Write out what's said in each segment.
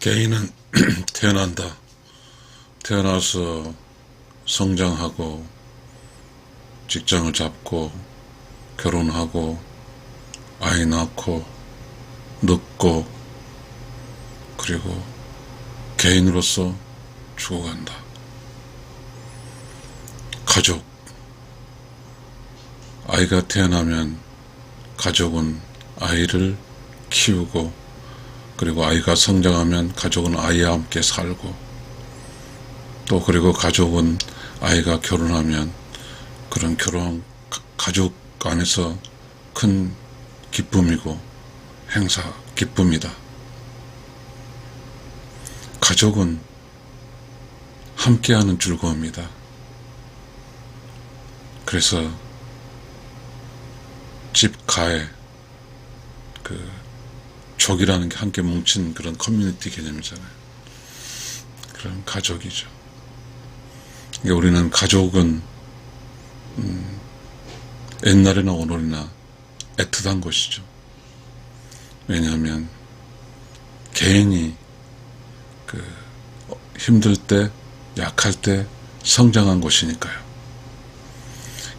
개인은 태어난다. 태어나서 성장하고 직장을 잡고 결혼하고 아이 낳고 늙고 그리고 개인으로서 죽어간다. 가족. 아이가 태어나면 가족은 아이를 키우고 그리고 아이가 성장하면 가족은 아이와 함께 살고 또 그리고 가족은 아이가 결혼하면 그런 결혼 가족 안에서 큰 기쁨이고 행사 기쁨이다. 가족은 함께하는 즐거움이다. 그래서 집 가에 족이라는 게 함께 뭉친 그런 커뮤니티 개념이잖아요. 그런 가족이죠. 그러니까 우리는 가족은 옛날이나 오늘이나 애틋한 것이죠. 왜냐하면 개인이 힘들 때, 약할 때 성장한 것이니까요.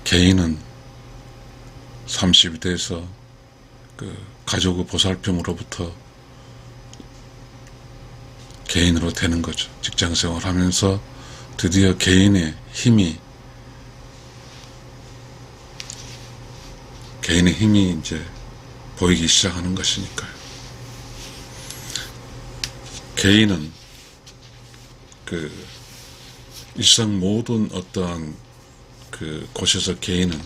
개인은 30대에서 가족의 보살핌으로부터 개인으로 되는 거죠. 직장생활 하면서 드디어 개인의 힘이 이제 보이기 시작하는 것이니까요. 개인은 일상 모든 어떠한 곳에서 개인은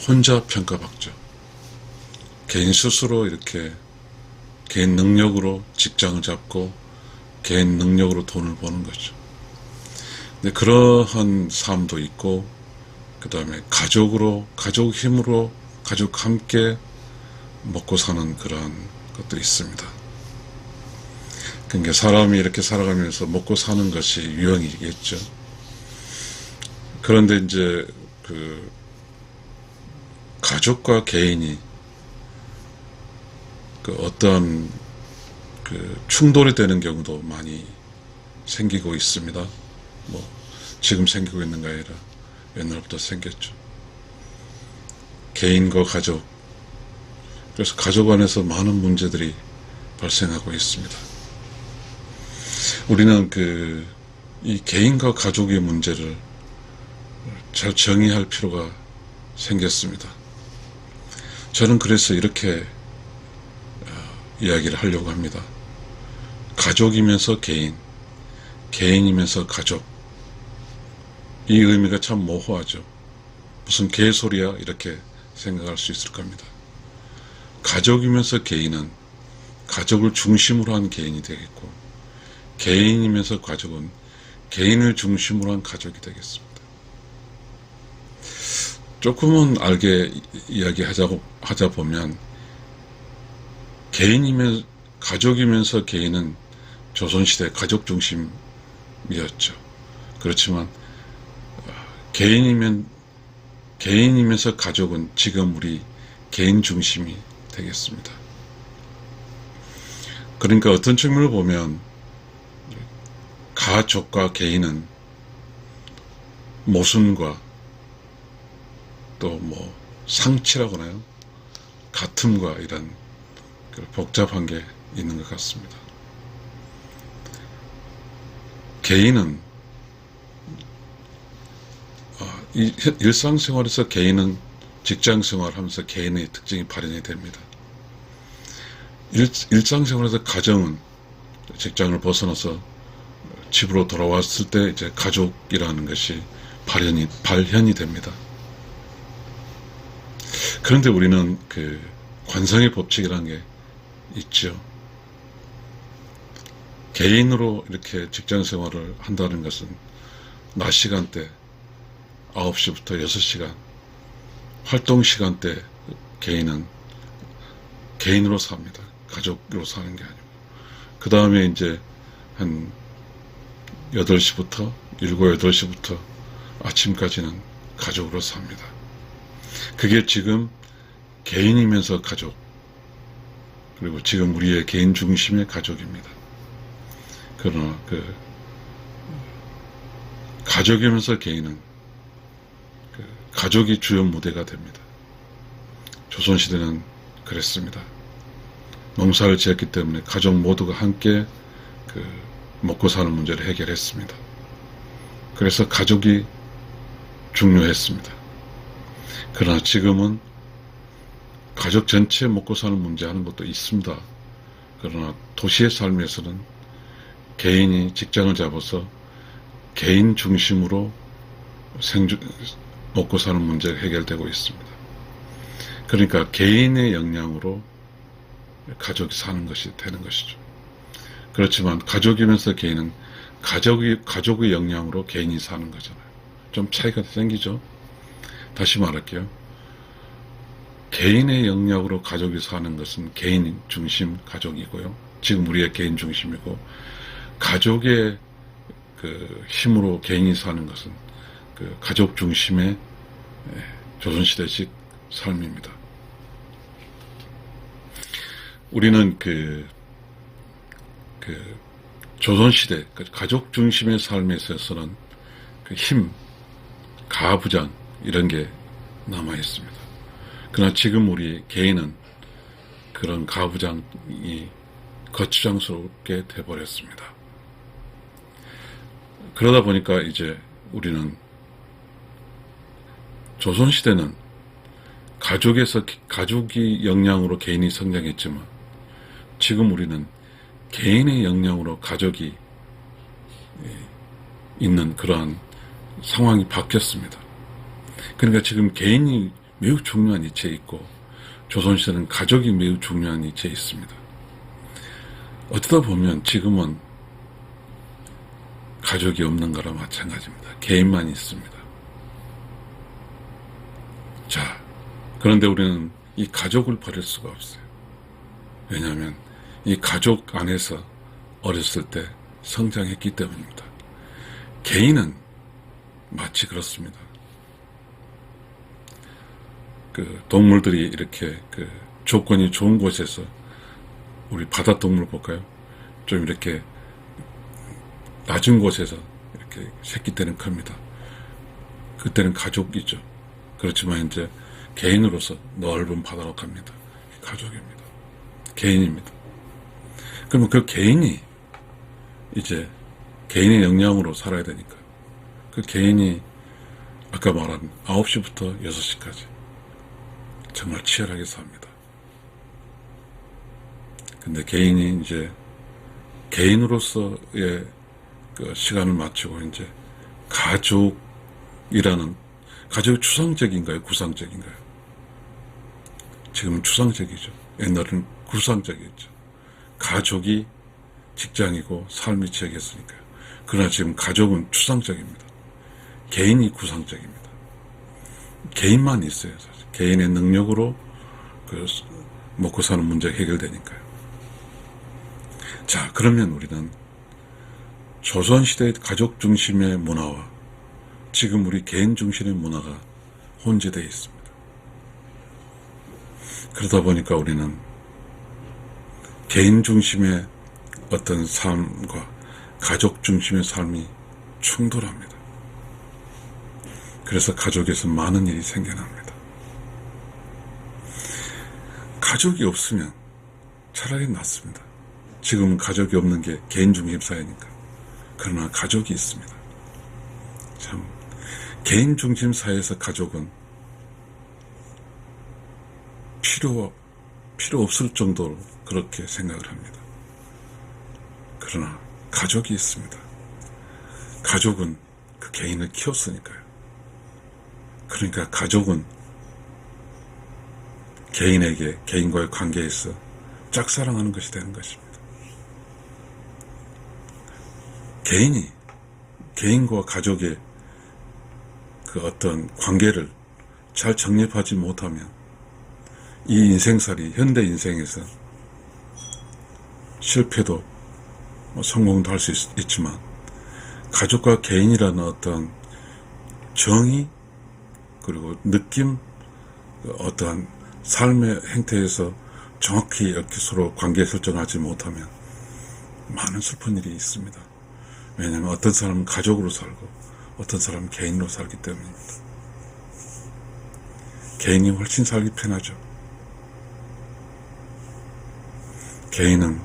혼자 평가받죠. 개인 스스로 이렇게 개인 능력으로 직장을 잡고 개인 능력으로 돈을 버는 거죠. 근데 그러한 삶도 있고 그 다음에 가족 힘으로 가족 함께 먹고 사는 그런 것들이 있습니다. 그러니까 사람이 이렇게 살아가면서 먹고 사는 것이 유형이겠죠. 그런데 이제 가족과 개인이 어떤 충돌이 되는 경우도 많이 생기고 있습니다. 지금 생기고 있는 게 아니라 옛날부터 생겼죠. 개인과 가족. 그래서 가족 안에서 많은 문제들이 발생하고 있습니다. 우리는 이 개인과 가족의 문제를 잘 정의할 필요가 생겼습니다. 저는 그래서 이렇게 이야기를 하려고 합니다. 가족이면서 개인, 개인이면서 가족. 이 의미가 참 모호하죠. 무슨 개소리야 이렇게 생각할 수 있을 겁니다. 가족이면서 개인은 가족을 중심으로 한 개인이 되겠고 개인이면서 가족은 개인을 중심으로 한 가족이 되겠습니다. 조금은 알게 이야기하자 보면 가족이면서 개인은 조선시대 가족 중심이었죠. 그렇지만 개인이면서 가족은 지금 우리 개인 중심이 되겠습니다. 그러니까 어떤 측면을 보면 가족과 개인은 모순과 또 상치라고 하나요? 같음과 이런 복잡한 게 있는 것 같습니다. 개인은 일상생활에서 개인은 직장생활하면서 개인의 특징이 발현이 됩니다. 일상생활에서 가정은 직장을 벗어나서 집으로 돌아왔을 때 이제 가족이라는 것이 발현이 됩니다. 그런데 우리는 관성의 법칙이라는 게 있죠. 개인으로 이렇게 직장 생활을 한다는 것은 낮 시간대 9시부터 6시간 활동 시간대 개인은 개인으로 삽니다. 가족으로 사는 게 아니고 그 다음에 이제 한 8시부터 7, 8시부터 아침까지는 가족으로 삽니다. 그게 지금 개인이면서 가족, 그리고 지금 우리의 개인 중심의 가족입니다. 그러나 가족이면서 개인은 가족이 주요 무대가 됩니다. 조선시대는 그랬습니다. 농사를 지었기 때문에 가족 모두가 함께 먹고 사는 문제를 해결했습니다. 그래서 가족이 중요했습니다. 그러나 지금은 가족 전체 먹고 사는 문제 하는 것도 있습니다. 그러나 도시의 삶에서는 개인이 직장을 잡아서 개인 중심으로 먹고 사는 문제가 해결되고 있습니다. 그러니까 개인의 역량으로 가족이 사는 것이 되는 것이죠. 그렇지만 가족이면서 개인은 가족의 역량으로 개인이 사는 거잖아요. 좀 차이가 생기죠. 다시 말할게요. 개인의 역량으로 가족이 사는 것은 개인 중심 가족이고요. 지금 우리의 개인 중심이고, 가족의 힘으로 개인이 사는 것은 가족 중심의 조선시대식 삶입니다. 우리는 조선시대 가족 중심의 삶에 있어서는 힘, 가부장 이런 게 남아 있습니다. 그러나 지금 우리 개인은 그런 가부장이 거추장스럽게 돼버렸습니다. 그러다 보니까 이제 우리는 조선시대는 가족이 역량으로 개인이 성장했지만, 지금 우리는 개인의 역량으로 가족이 있는 그러한 상황이 바뀌었습니다. 그러니까 지금 개인이 매우 중요한 위치에 있고, 조선시대는 가족이 매우 중요한 위치에 있습니다. 어쩌다 보면 지금은 가족이 없는 거랑 마찬가지입니다. 개인만 있습니다. 자, 그런데 우리는 이 가족을 버릴 수가 없어요. 왜냐하면 이 가족 안에서 어렸을 때 성장했기 때문입니다. 개인은 마치 그렇습니다. 동물들이 이렇게 조건이 좋은 곳에서, 우리 바다 동물 볼까요? 좀 이렇게 낮은 곳에서 이렇게 새끼 때는 큽니다. 그때는 가족이죠. 그렇지만 이제 개인으로서 넓은 바다로 갑니다. 가족입니다. 개인입니다. 그러면 그 개인이 이제 개인의 역량으로 살아야 되니까, 그 개인이 아까 말한 9시부터 6시까지 정말 치열하게 삽니다. 근데 개인이 이제 개인으로서의 시간을 마치고 이제 가족이 추상적인가요? 구상적인가요? 지금은 추상적이죠. 옛날에는 구상적이었죠. 가족이 직장이고 삶이 지역이었으니까요. 그러나 지금 가족은 추상적입니다. 개인이 구상적입니다. 개인만 있어요. 사실. 개인의 능력으로 먹고 사는 문제가 해결되니까요. 자, 그러면 우리는 조선시대의 가족 중심의 문화와 지금 우리 개인 중심의 문화가 혼재되어 있습니다. 그러다 보니까 우리는 개인 중심의 어떤 삶과 가족 중심의 삶이 충돌합니다. 그래서 가족에서 많은 일이 생겨납니다. 가족이 없으면 차라리 낫습니다. 지금은 가족이 없는 게 개인 중심 사회니까. 그러나 가족이 있습니다. 참, 개인 중심 사회에서 가족은 필요 없을 정도로 그렇게 생각을 합니다. 그러나 가족이 있습니다. 가족은 그 개인을 키웠으니까요. 그러니까 가족은 개인과의 관계에서 짝사랑하는 것이 되는 것입니다. 개인과 가족의 그 어떤 관계를 잘 정립하지 못하면 이 인생살이 현대 인생에서 실패도 성공도 할 수 있지만, 가족과 개인이라는 어떤 정의 그리고 느낌, 어떠한 삶의 행태에서 정확히 이렇게 서로 관계 설정하지 못하면 많은 슬픈 일이 있습니다. 왜냐하면 어떤 사람은 가족으로 살고 어떤 사람은 개인으로 살기 때문입니다. 개인이 훨씬 살기 편하죠. 개인은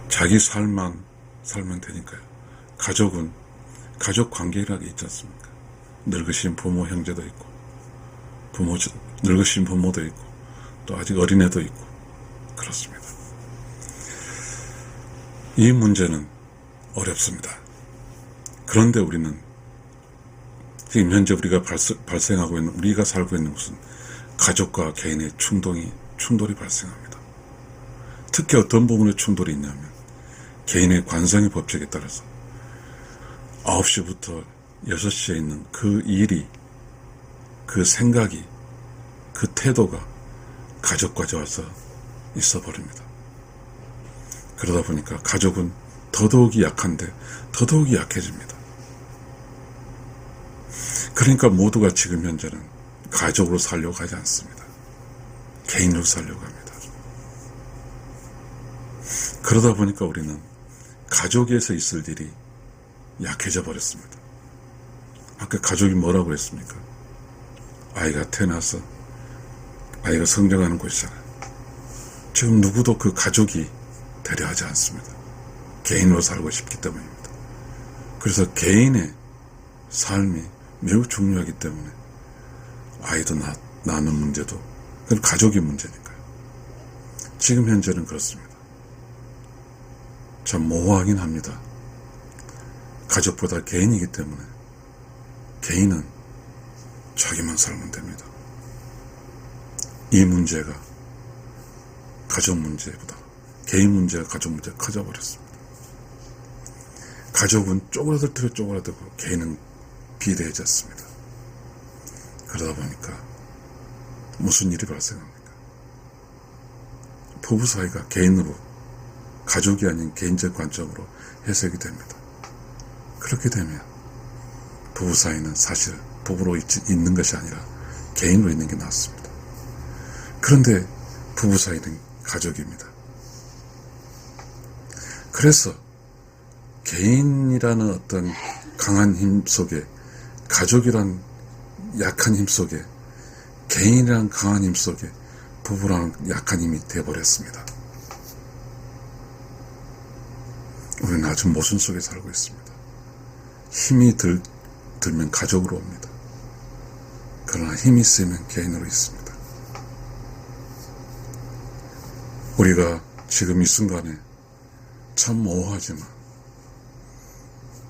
자기 삶만 살면 되니까요. 가족은 가족 관계라는 게 있지 않습니까? 늙으신 부모 형제도 있고 늙으신 부모도 있고 또 아직 어린애도 있고 그렇습니다. 이 문제는 어렵습니다. 그런데 우리는 지금 현재 우리가 발생하고 있는 우리가 살고 있는 것은 가족과 개인의 충돌이 발생합니다. 특히 어떤 부분에 충돌이 있냐면 개인의 관성의 법칙에 따라서 9시부터 6시에 있는 그 일이, 그 생각이, 그 태도가 가족까지 와서 있어버립니다. 그러다 보니까 가족은 더더욱이 약한데 더더욱이 약해집니다. 그러니까 모두가 지금 현재는 가족으로 살려고 하지 않습니다. 개인으로 살려고 합니다. 그러다 보니까 우리는 가족에서 있을 일이 약해져 버렸습니다. 아까 가족이 뭐라고 했습니까? 아이가 태어나서 아이가 성장하는 곳이잖아요. 지금 누구도 그 가족이 되려 하지 않습니다. 개인으로 살고 싶기 때문입니다. 그래서 개인의 삶이 매우 중요하기 때문에 아이도 낳는 문제도 그건 가족의 문제니까요. 지금 현재는 그렇습니다. 참 모호하긴 합니다. 가족보다 개인이기 때문에 개인은 자기만 살면 됩니다. 이 문제가 가족 문제보다 개인 문제가 가족 문제가 커져버렸습니다. 가족은 쪼그라들 대로 쪼그라들고 개인은 비대해졌습니다. 그러다 보니까 무슨 일이 발생합니까? 부부 사이가 개인으로 가족이 아닌 개인적 관점으로 해석이 됩니다. 그렇게 되면 부부 사이는 사실 부부로 있는 것이 아니라 개인으로 있는 게 낫습니다. 그런데 부부 사이는 가족입니다. 그래서 개인이라는 어떤 강한 힘 속에 가족이란 약한 힘 속에 개인이란 강한 힘 속에 부부라는 약한 힘이 되어버렸습니다. 우리는 아주 모순 속에 살고 있습니다. 힘이 들면 가족으로 옵니다. 그러나 힘이 세면 개인으로 있습니다. 우리가 지금 이 순간에 참 모호하지만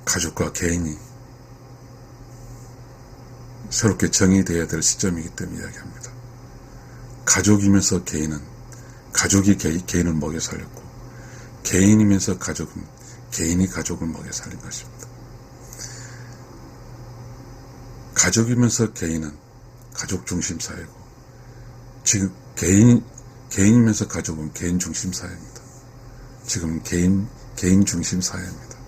가족과 개인이 새롭게 정의되어야 될 시점이기 때문에 이야기합니다. 가족이면서 개인은 가족이 개인을 먹여 살렸고 개인이면서 가족은 개인이 가족을 먹여 살린 것입니다. 가족이면서 개인은 가족 중심 사회고 지금 개인이면서 가족은 개인 중심 사회입니다. 지금 개인 중심 사회입니다.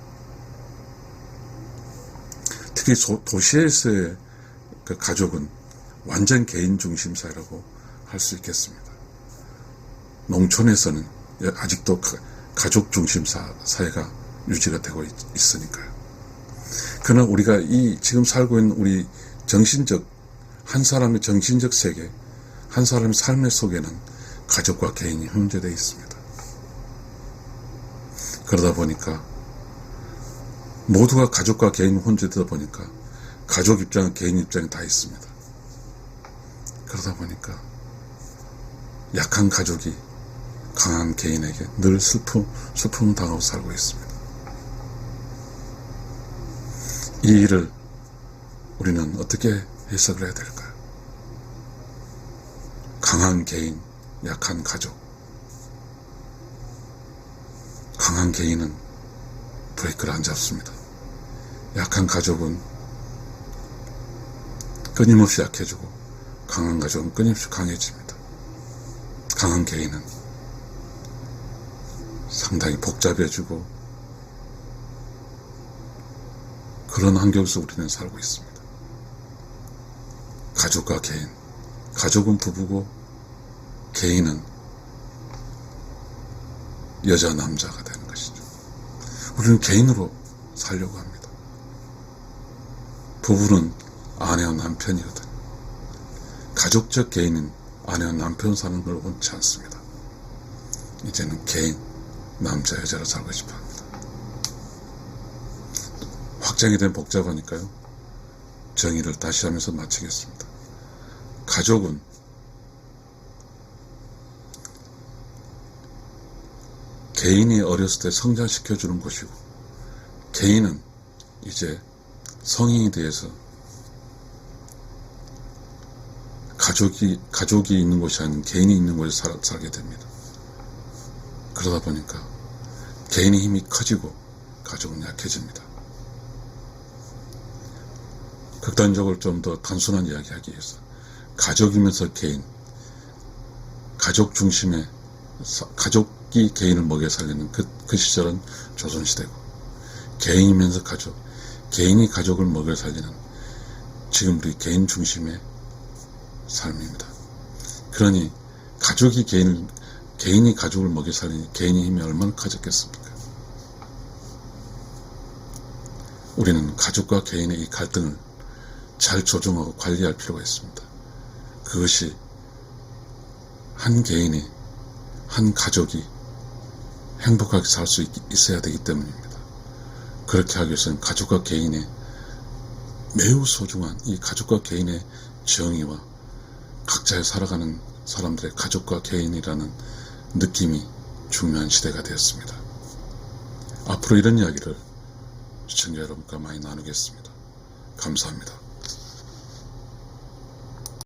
특히 도시에서의 그 가족은 완전 개인 중심 사회라고 할 수 있겠습니다. 농촌에서는 아직도 가족 중심 사회가 유지가 되고 있으니까요. 그러나 우리가 지금 살고 있는 우리 한 사람의 정신적 세계, 한 사람의 삶의 속에는 가족과 개인이 혼재되어 있습니다. 그러다 보니까 모두가 가족과 개인이 혼재되다 보니까 가족 입장은 개인 입장이 다 있습니다. 그러다 보니까 약한 가족이 강한 개인에게 늘 슬픔을 당하고 살고 있습니다. 이 일을 우리는 어떻게 해석을 해야 될까요? 강한 개인, 약한 가족. 강한 개인은 브레이크를 안 잡습니다. 약한 가족은 끊임없이 약해지고 강한 가족은 끊임없이 강해집니다. 강한 개인은 상당히 복잡해지고 그런 환경에서 우리는 살고 있습니다. 가족과 개인, 가족은 부부고 개인은 여자, 남자가 되는 것이죠. 우리는 개인으로 살려고 합니다. 부부는 아내와 남편이거든. 가족적 개인은 아내와 남편 사는 걸 원치 않습니다. 이제는 개인, 남자, 여자로 살고 싶어 합니다. 확장이 된 복잡하니까요. 정의를 다시 하면서 마치겠습니다. 가족은 개인이 어렸을 때 성장시켜주는 곳이고, 개인은 이제 성인이 돼서 가족이 있는 곳이 아닌 개인이 있는 곳에 살게 됩니다. 그러다 보니까 개인의 힘이 커지고 가족은 약해집니다. 극단적으로 좀 더 단순한 이야기 하기 위해서 가족이면서 개인, 가족 중심의 가족이 개인을 먹여 살리는 그 시절은 조선시대고, 개인이면서 가족, 개인이 가족을 먹여 살리는 지금 우리 개인 중심의 삶입니다. 그러니 개인이 가족을 먹여 살리니 개인의 힘이 얼마나 커졌겠습니까? 우리는 가족과 개인의 이 갈등을 잘 조정하고 관리할 필요가 있습니다. 그것이 한 개인이, 한 가족이 행복하게 살 수 있어야 되기 때문입니다. 그렇게 하기 위해서는 가족과 개인의 매우 소중한 이 가족과 개인의 정의와 각자의 살아가는 사람들의 가족과 개인이라는 느낌이 중요한 시대가 되었습니다. 앞으로 이런 이야기를 시청자 여러분과 많이 나누겠습니다. 감사합니다.